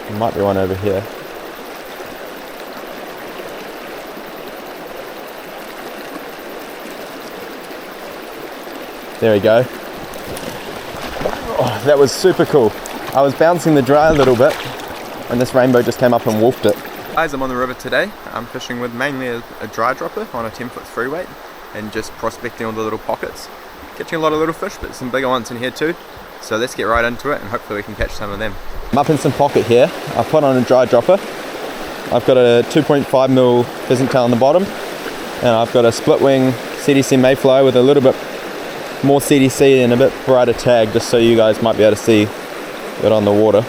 There might be one over here. There we go. Oh, that was super cool. I was bouncing the dry a little bit and this rainbow just came up and wolfed it. Guys, I'm on the river today. I'm fishing with mainly a dry dropper on a 10-foot free weight and just prospecting all the little pockets. Catching a lot of little fish, but some bigger ones in here too. So let's get right into it and hopefully we can catch some of them. I'm up in some pocket here. I've put on a dry dropper. I've got a 2.5mm pheasant tail on the bottom and I've got a split wing CDC mayfly with a little bit more CDC and a bit brighter tag, just so you guys might be able to see it on the water.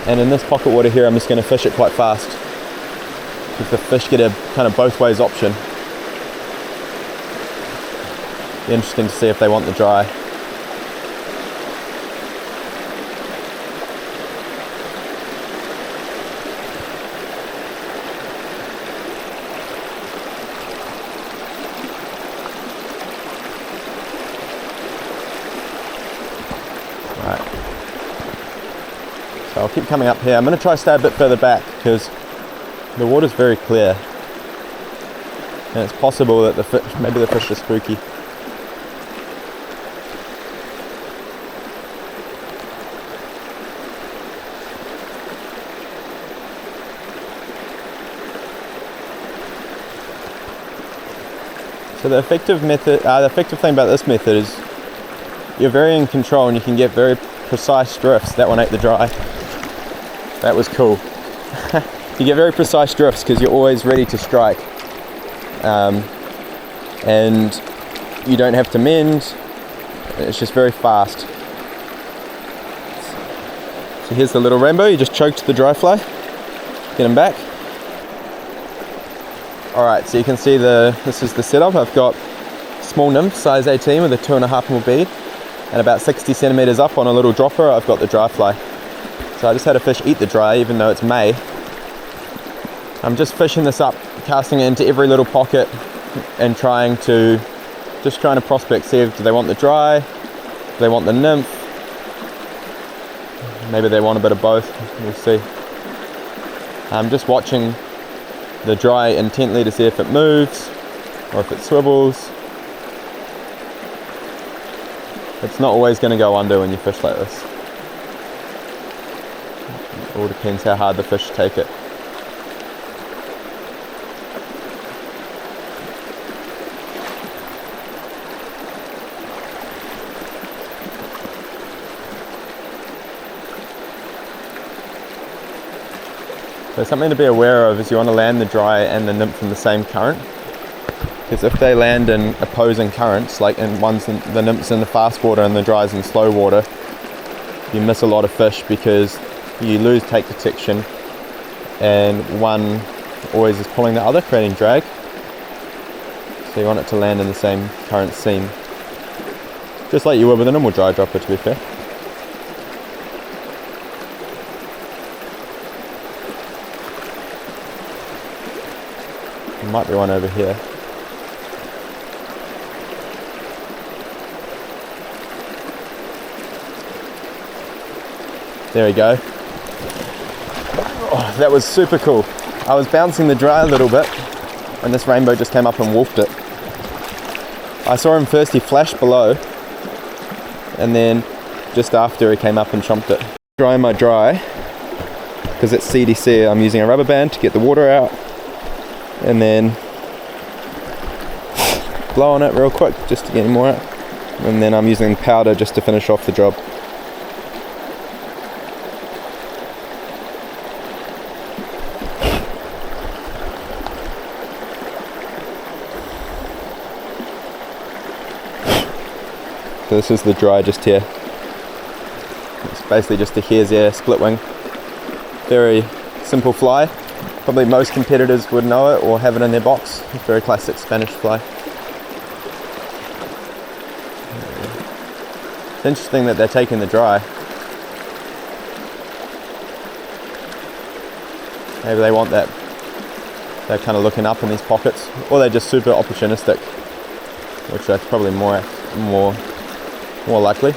And in this pocket water here, I'm just going to fish it quite fast because the fish get a kind of both ways option. Be interesting to see if they want the dry. So I'll keep coming up here. I'm going to try to stay a bit further back because the water's very clear and it's possible that maybe the fish are spooky. So the effective thing about this method is you're very in control and you can get very precise drifts. That one ate the dry. That was cool. You get very precise drifts because you're always ready to strike. And you don't have to mend. It's just very fast. So here's the little rainbow. You just choked the dry fly. Get him back. Alright, so you can see this is the setup. I've got small nymph, size 18 with a 2.5mm bead. And about 60 centimeters up on a little dropper, I've got the dry fly. So I just had a fish eat the dry, even though it's May. I'm just fishing this up, casting it into every little pocket and trying to prospect, see if do they want the dry, do they want the nymph, maybe they want a bit of both, we'll see. I'm just watching the dry intently to see if it moves or if it swivels. It's not always going to go under when you fish like this. It all depends how hard the fish take it. So something to be aware of is you want to land the dry and the nymph in the same current. Because if they land in opposing currents, like the nymph's in the fast water and the dry's in slow water, you miss a lot of fish because you lose take detection and one always is pulling the other, creating drag. So you want it to land in the same current seam. Just like you would with a normal dry dropper, to be fair. There might be one over here. There we go. Oh, that was super cool. I was bouncing the dry a little bit and this rainbow just came up and wolfed it. I saw him first, he flashed below and then just after he came up and chomped it. Drying my dry, because it's CDC, I'm using a rubber band to get the water out and then blow on it real quick just to get more out, and then I'm using powder just to finish off the job. So this is the dry just here. It's basically just a hare's ear split wing. Very simple fly. Probably most competitors would know it or have it in their box. It's a very classic Spanish fly. It's interesting that they're taking the dry. Maybe they want that. They're kind of looking up in these pockets, or they're just super opportunistic, which that's probably more likely.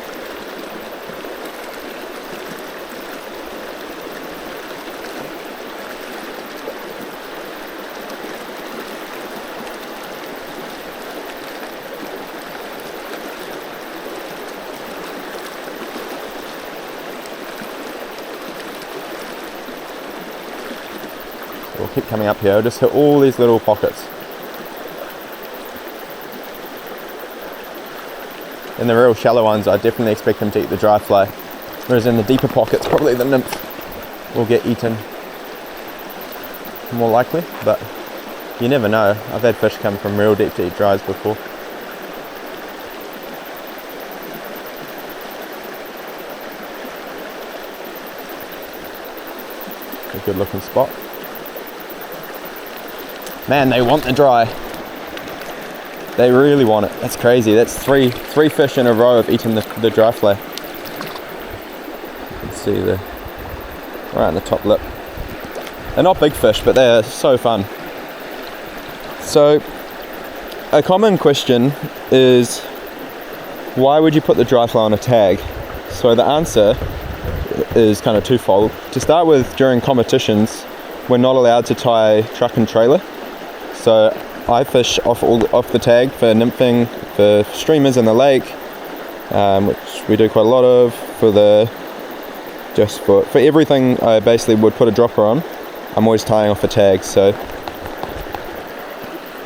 keep coming up here, I'll just hit all these little pockets. In the real shallow ones, I definitely expect them to eat the dry fly, whereas in the deeper pockets, probably the nymph will get eaten more likely, but you never know. I've had fish come from real deep to eat dries before. A good looking spot. Man, they want the dry. They really want it. That's crazy. That's three fish in a row have eaten the dry fly. You can see the right on the top lip. They're not big fish, but they're so fun. So, a common question is, why would you put the dry fly on a tag? So the answer is kind of twofold. To start with, during competitions, we're not allowed to tie truck and trailer. So I fish off the tag for nymphing, for streamers in the lake, which we do quite a lot of. For everything I basically would put a dropper on, I'm always tying off a tag. So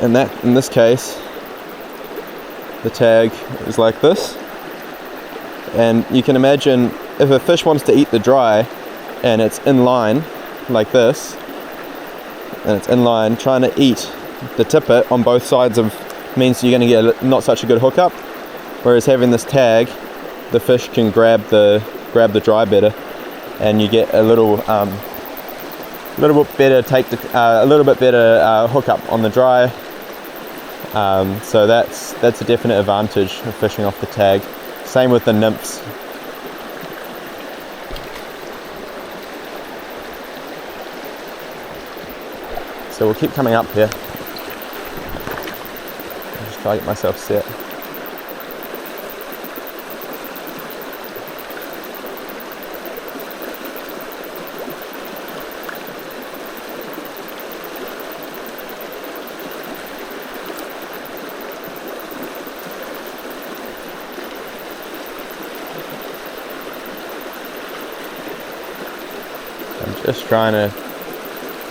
in this case, the tag is like this, and you can imagine if a fish wants to eat the dry and it's in line like this, and it's in line trying to eat the tippet on both sides means you're going to get not such a good hookup, whereas having this tag, the fish can grab the dry better, and you get a little bit better hookup on the dry. So that's a definite advantage of fishing off the tag. Same with the nymphs. So we'll keep coming up here. I'll just try to get myself set. I'm just trying to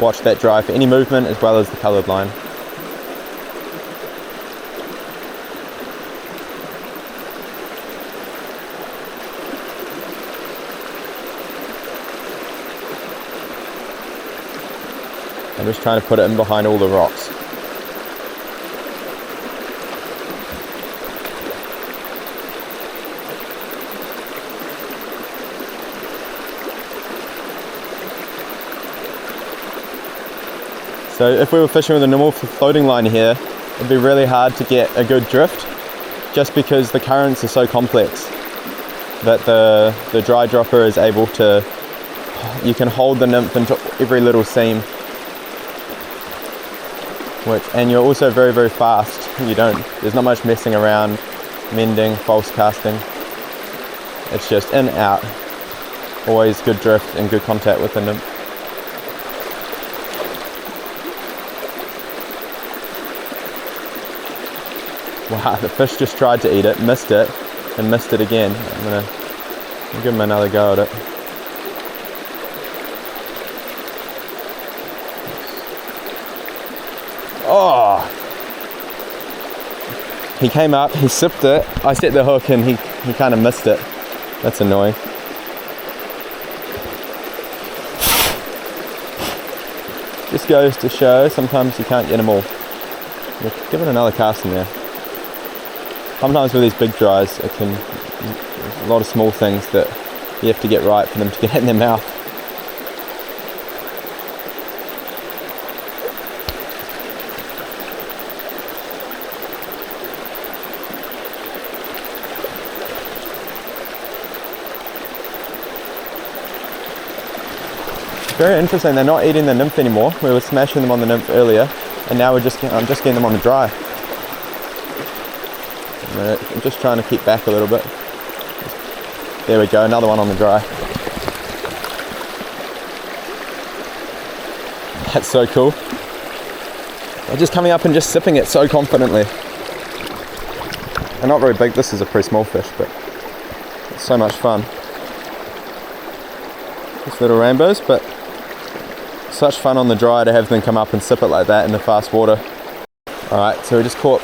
watch that dry for any movement as well as the coloured line. I'm just trying to put it in behind all the rocks. So if we were fishing with a normal floating line here, it'd be really hard to get a good drift, just because the currents are so complex that the dry dropper is able to, you can hold the nymph into every little seam, and you're also very, very fast. There's not much messing around, mending, false casting. It's just in, out, always good drift and good contact with the nymph. Wow, the fish just tried to eat it, missed it, and missed it again. I'm gonna give him another go at it. Oh! He came up, he sipped it, I set the hook and he kind of missed it. That's annoying. Just goes to show, sometimes you can't get them all. Give it another cast in there. Sometimes with these big dries, there's a lot of small things that you have to get right for them to get in their mouth. Very interesting, they're not eating the nymph anymore. We were smashing them on the nymph earlier, and now I'm just getting them on the dry. I'm just trying to keep back a little bit. There we go, another one on the dry. That's so cool. They're just coming up and just sipping it so confidently. They're not very big, this is a pretty small fish, but it's so much fun. Just little rainbows, but such fun on the dry to have them come up and sip it like that in the fast water. Alright, so we've caught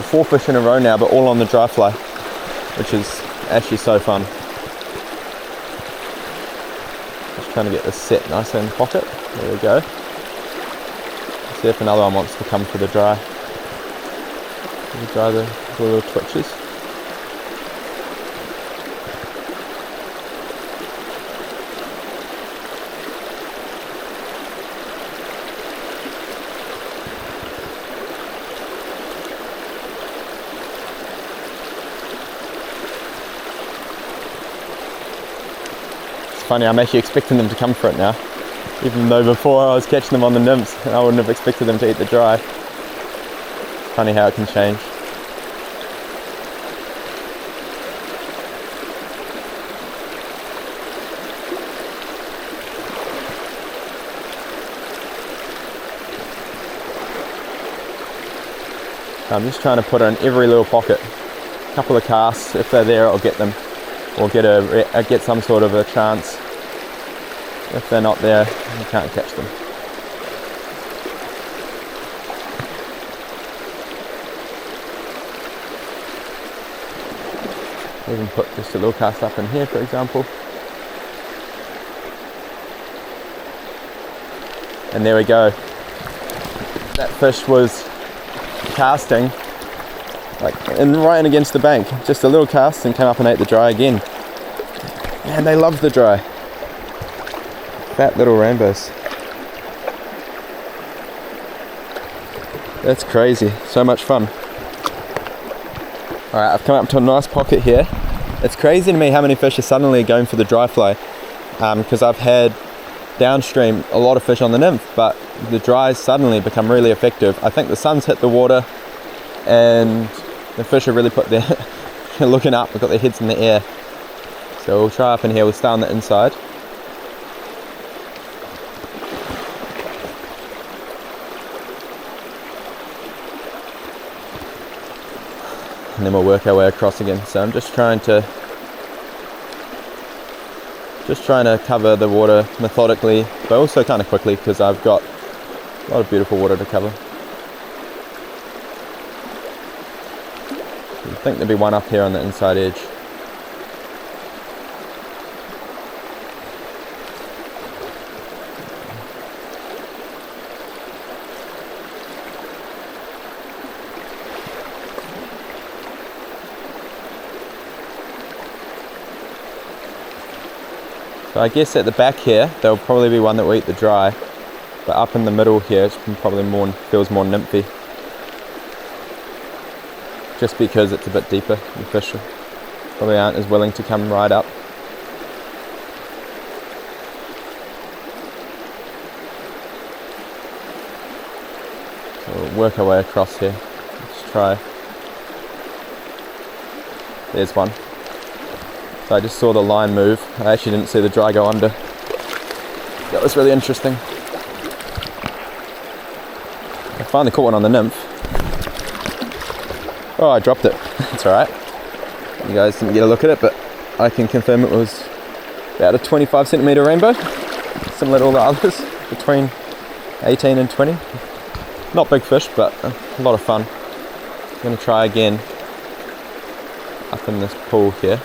4 fish in a row now, but all on the dry fly, which is actually so fun. Just trying to get this set nicely in the pocket. There we go. Let's see if another one wants to come for the dry. The dry, the little twitches. Funny, I'm actually expecting them to come for it now, even though before I was catching them on the nymphs and I wouldn't have expected them to eat the dry. Funny how it can change. I'm just trying to put it in every little pocket. A couple of casts, if they're there I'll get them. Or get some sort of a chance. If they're not there, you can't catch them. Even put just a little cast up in here, for example. And there we go. That fish was casting right in against the bank. Just a little cast and came up and ate the dry again. Man, they love the dry. Fat little rainbows. That's crazy. So much fun. Alright, I've come up to a nice pocket here. It's crazy to me how many fish are suddenly going for the dry fly. Because I've had downstream a lot of fish on the nymph, but the dries suddenly become really effective. I think the sun's hit the water and the fish have really put their looking up, they've got their heads in the air. So we'll try up in here, we'll start on the inside. And then we'll work our way across again. So I'm just trying to cover the water methodically, but also kind of quickly because I've got a lot of beautiful water to cover. I think there'll be one up here on the inside edge. So I guess at the back here, there'll probably be one that will eat the dry, but up in the middle here, it's probably feels more nymphy. Just because it's a bit deeper, the fish probably aren't as willing to come right up. So we'll work our way across here. Let's try. There's one. So I just saw the line move. I actually didn't see the dry go under. That was really interesting. I finally caught one on the nymph. Oh, I dropped it. It's alright. You guys didn't get a look at it, but I can confirm it was about a 25 centimetre rainbow. Similar to all the others, between 18 and 20. Not big fish, but a lot of fun. I'm going to try again up in this pool here.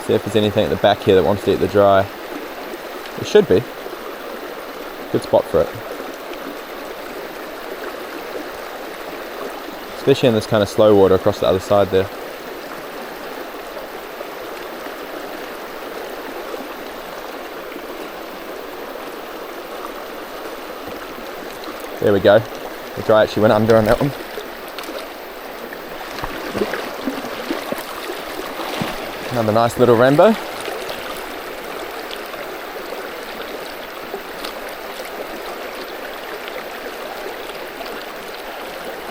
See if there's anything at the back here that wants to eat the dry. There should be. Good spot for it. Especially in this kind of slow water across the other side there. There we go. The dry actually went under on that one. Another nice little rainbow.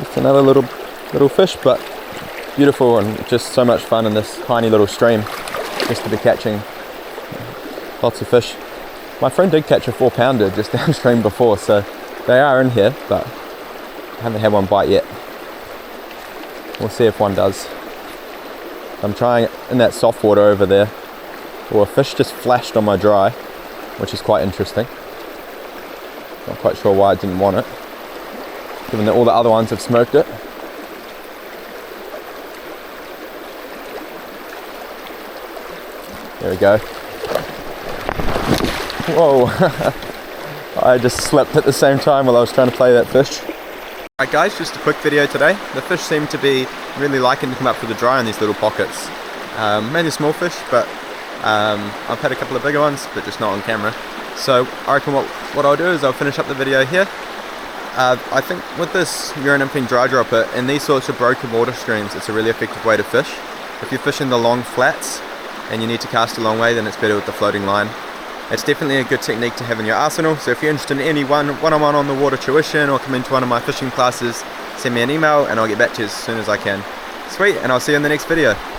Just another little fish, but beautiful and just so much fun in this tiny little stream just to be catching lots of fish. My friend did catch a 4-pounder just downstream before, so they are in here, but I haven't had one bite yet. We'll see if one does. I'm trying in that soft water over there. Oh, a fish just flashed on my dry, which is quite interesting. Not quite sure why I didn't want it, given that all the other ones have smoked it. There we go. Whoa! I just slipped at the same time while I was trying to play that fish. Alright guys, just a quick video today. The fish seem to be really liking to come up for the dry in these little pockets. Mainly small fish, but I've had a couple of bigger ones, but just not on camera. So I reckon what I'll do is I'll finish up the video here. I think with this Euro Nymphing dry dropper, in these sorts of broken water streams, it's a really effective way to fish. If you're fishing the long flats and you need to cast a long way, then it's better with the floating line. It's definitely a good technique to have in your arsenal, so if you're interested in any one-on-one on the water tuition or come into one of my fishing classes, send me an email and I'll get back to you as soon as I can. Sweet, and I'll see you in the next video.